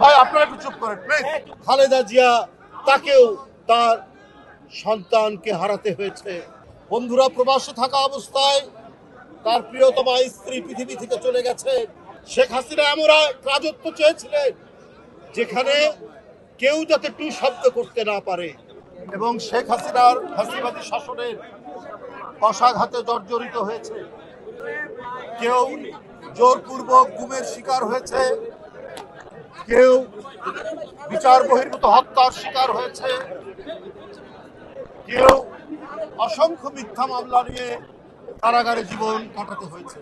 ভাই আপনারা একটু চুপ করেন প্লিজ। খালেদা জিয়া তাকেও তার সন্তানকে হারাতে হয়েছে। বন্ধুরা, প্রবাসে থাকা অবস্থায় তার প্রিয়তমা স্ত্রী পৃথিবী থেকে চলে গেছে। শেখ হাসিনা এমন এক রাজত্ব চেয়েছিলেন যেখানে কেউ যাতে টু শব্দ করতে না পারে, এবং শেখ হাসিনার ফাঁসিবাদী শাসনের কষাঘাতে জর্জরিত হয়েছে। কেউ জোরপূর্বক গুমের শিকার হয়েছে, কেউ বিচার বহির্ভূত হত্যার শিকার হয়েছে, কেউ অসংখ্য মিথ্যা মামলা নিয়ে কারাগারে জীবন কাটাতে হয়েছে।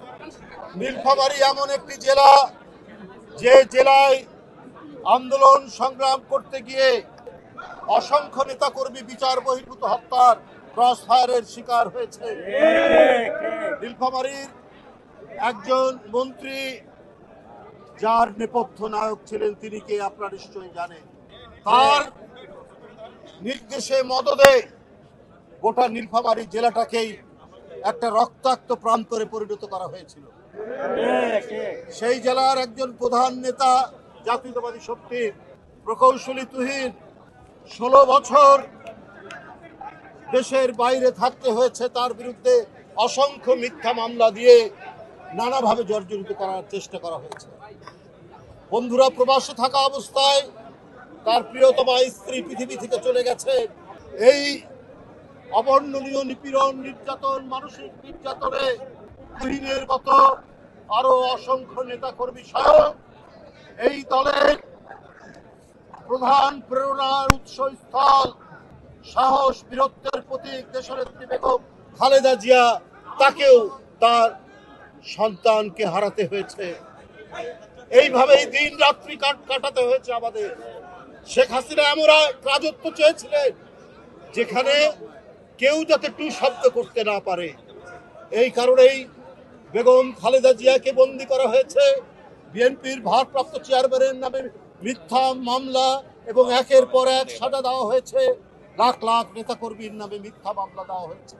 নীলফামারী এমন একটি জেলা, যে জেলায় আন্দোলন সংগ্রাম করতে গিয়ে অসংখ্য নেতাকর্মী বিচার বহির্ভূত হত্যার ক্রস ফায়ারের শিকার হয়েছে। নীলফামারীর একজন মন্ত্রী, যার নেপথ্য নায়ক ছিলেন, তিনি কে আপনারা নিশ্চয়ই জানেন। তার নির্দেশে মদদে গোটা নীলফামারী জেলাটাকেই একটা রক্তাক্ত প্রান্তরে পরিণত করা হয়েছিল। সেই জেলার একজন প্রধান নেতা, জাতীয়তাবাদী শক্তির প্রকৌশলী তুহিন, 16 বছর দেশের বাইরে থাকতে হয়েছে। তার বিরুদ্ধে অসংখ্য মিথ্যা মামলা দিয়ে নানাভাবে জর্জরিত করার চেষ্টা করা হয়েছে। বন্ধুরা, প্রবাসে থাকা অবস্থায় তার প্রিয়তমা স্ত্রী পৃথিবী থেকে চলে গেছে। এই অবর্ণনীয় নিপীড়ন, নির্যাতন, মানসিক নির্যাতনে তুহিনের মতো আরো অসংখ্য নেতাকর্মী সহ এই দলের প্রধান প্রেরণার উৎসস্থল, সাহস বীরত্বের প্রতীক দেশনেত্রী বেগম খালেদা জিয়া, তাকেও তার সন্তানকে হারাতে হয়েছে। এইভাবেই দিন রাত্রি কাটাতে হয়েছে আমাদের। শেখ হাসিনা এমন এক রাজত্ব চেয়েছিলেন যেখানে কেউ যাতে টু শব্দ করতে না পারে। এই কারণেই বেগম খালেদা জিয়াকে বন্দী করা হয়েছে। বিএনপির ভারপ্রাপ্ত চেয়ারম্যানের নামে মিথ্যা মামলা এবং একের পর এক সাজা দেওয়া হয়েছে। লাখ লাখ নেতাকর্মীর নামে মিথ্যা মামলা দেওয়া হয়েছে।